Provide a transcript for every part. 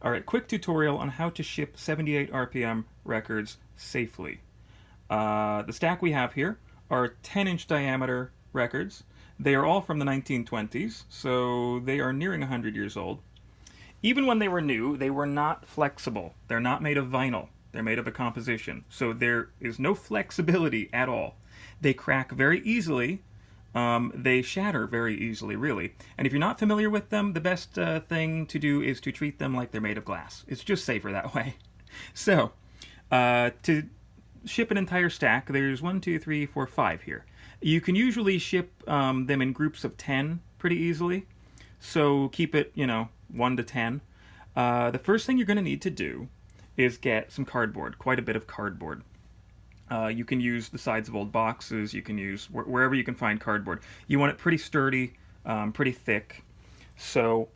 Alright, quick tutorial on how to ship 78 RPM records safely. The stack we have here are 10-inch diameter records. They are all from the 1920s, so they are nearing 100 years old. Even when they were new, they were not flexible. They're not made of vinyl. They're made of a composition. So there is no flexibility at all. They crack very easily. They shatter very easily, really. And if you're not familiar with them, the best thing to do is to treat them like they're made of glass. It's just safer that way. So, to ship an entire stack, there's 1, 2, 3, 4, 5 here. You can usually ship them in groups of 10 pretty easily. So keep it, 1 to 10. The first thing you're going to need to do is get some cardboard, quite a bit of cardboard. You can use the sides of old boxes. You can use wherever you can find cardboard. You want it pretty sturdy, pretty thick. So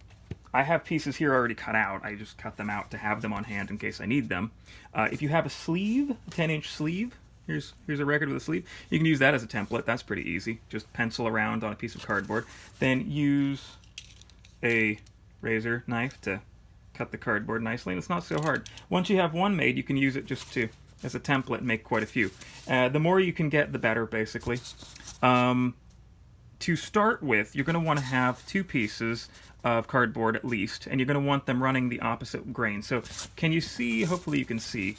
I have pieces here already cut out. I just cut them out to have them on hand in case I need them. If you have a sleeve, a 10-inch sleeve, here's a record with a sleeve. You can use that as a template. That's pretty easy. Just pencil around on a piece of cardboard. Then use a razor knife to cut the cardboard nicely, and it's not so hard. Once you have one made, you can use it just as a template and make quite a few. The more you can get, the better, basically. To start with, you're going to want to have 2 pieces of cardboard at least, and you're going to want them running the opposite grain. So can you see? Hopefully you can see.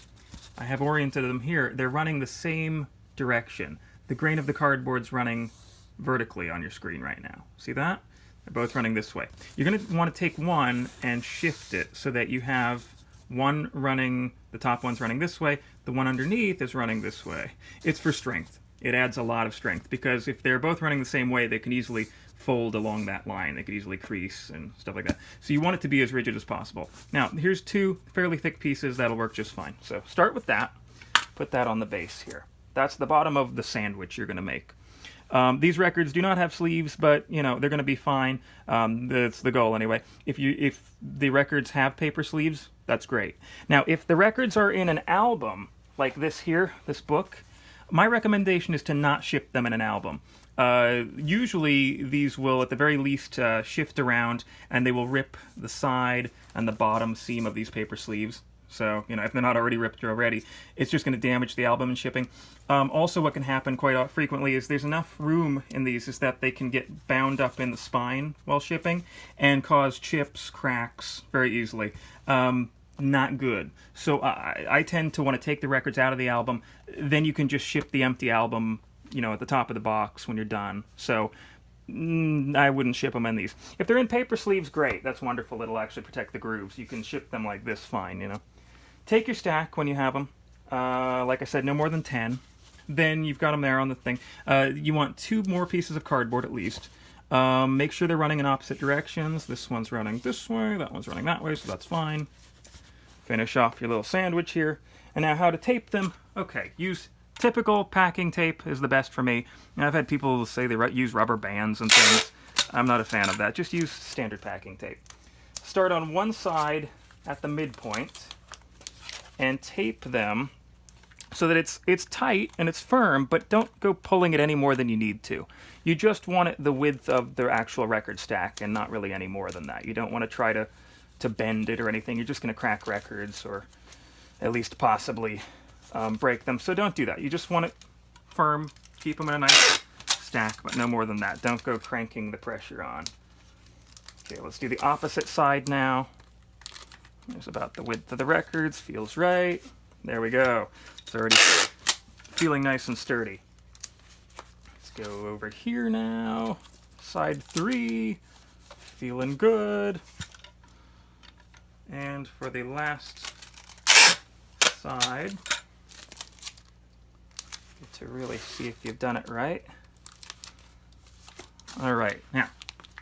I have oriented them here. They're running the same direction. The grain of the cardboard's running vertically on your screen right now. See that? They're both running this way. You're going to want to take one and shift it so that you have one running, the top one's running this way, the one underneath is running this way. It's for strength. It adds a lot of strength because if they're both running the same way, they can easily fold along that line. They could easily crease and stuff like that. So you want it to be as rigid as possible. Now, here's 2 fairly thick pieces. That'll work just fine. So start with that. Put that on the base here. That's the bottom of the sandwich you're going to make. These records do not have sleeves, but they're going to be fine. That's the goal anyway. If the records have paper sleeves, that's great. Now, if the records are in an album like this here, this book, my recommendation is to not ship them in an album. Usually these will at the very least shift around, and they will rip the side and the bottom seam of these paper sleeves. So, if they're not already ripped already, it's just going to damage the album in shipping. Also, what can happen quite frequently is there's enough room in these is that they can get bound up in the spine while shipping and cause chips, cracks very easily. Not good. So I tend to want to take the records out of the album. Then you can just ship the empty album, at the top of the box when you're done. So I wouldn't ship them in these. If they're in paper sleeves, great. That's wonderful. It'll actually protect the grooves. You can ship them like this fine, Take your stack when you have them. Like I said, no more than 10. Then you've got them there on the thing. You want 2 more pieces of cardboard at least. Make sure they're running in opposite directions. This one's running this way, that one's running that way, so that's fine. Finish off your little sandwich here. And now how to tape them. Okay, use typical packing tape is the best for me. I've had people say they use rubber bands and things. I'm not a fan of that. Just use standard packing tape. Start on one side at the midpoint and tape them so that it's tight and it's firm, but don't go pulling it any more than you need to. You just want it the width of the actual record stack and not really any more than that. You don't want to try to bend it or anything. You're just going to crack records or at least possibly break them. So don't do that. You just want it firm. Keep them in a nice stack, but no more than that. Don't go cranking the pressure on. Okay, let's do the opposite side now. There's about the width of the records. Feels right. There we go. It's already feeling nice and sturdy. Let's go over here now. Side 3. Feeling good. And for the last side, get to really see if you've done it right. All right, now,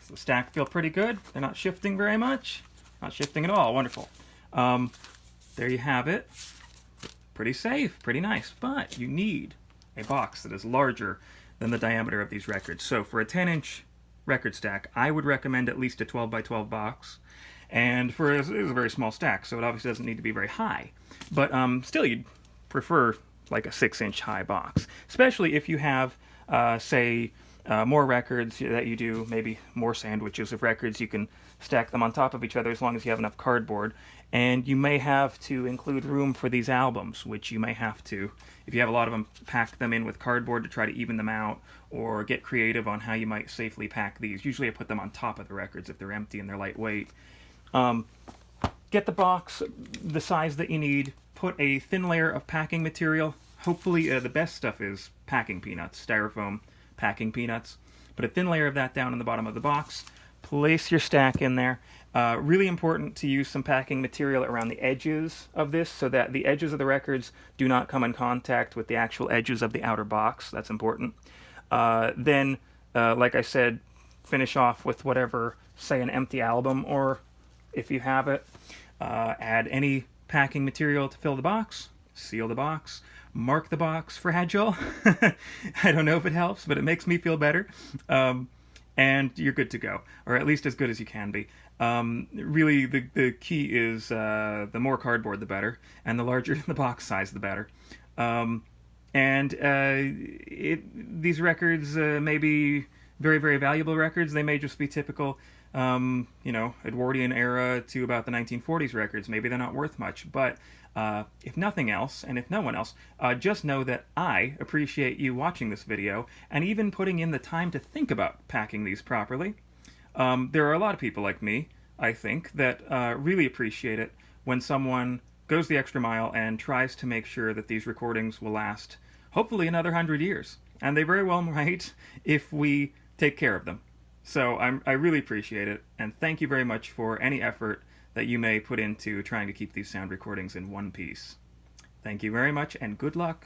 does the stack feel pretty good? They're not shifting very much? Not shifting at all, wonderful. There you have it. Pretty safe, pretty nice, but you need a box that is larger than the diameter of these records. So for a 10-inch record stack, I would recommend at least a 12 by 12 box. And it is a very small stack, so it obviously doesn't need to be very high. But still, you'd prefer like a 6-inch high box, especially if you have, say, more records that you do, maybe more sandwiches of records. You can stack them on top of each other as long as you have enough cardboard. And you may have to include room for these albums, which you may have to, if you have a lot of them, pack them in with cardboard to try to even them out, or get creative on how you might safely pack these. Usually I put them on top of the records if they're empty and they're lightweight. Get the box the size that you need. Put a thin layer of packing material. Hopefully the best stuff is packing peanuts, styrofoam packing peanuts. Put a thin layer of that down in the bottom of the box. Place your stack in there. Really important to use some packing material around the edges of this so that the edges of the records do not come in contact with the actual edges of the outer box. That's important. Then, like I said, finish off with whatever, say an empty album, or if you have it, add any packing material to fill the box, seal the box, mark the box fragile. I don't know if it helps, but it makes me feel better. And you're good to go, or at least as good as you can be. Really, the key is the more cardboard, the better, and the larger the box size, the better. These records may be very, very valuable records. They may just be typical, Edwardian era to about the 1940s records. Maybe they're not worth much, but if nothing else, and if no one else, just know that I appreciate you watching this video and even putting in the time to think about packing these properly. There are a lot of people like me, I think, that really appreciate it when someone goes the extra mile and tries to make sure that these recordings will last, hopefully, another 100 years. And they very well might if we take care of them. So I really appreciate it, and thank you very much for any effort that you may put into trying to keep these sound recordings in one piece. Thank you very much, and good luck.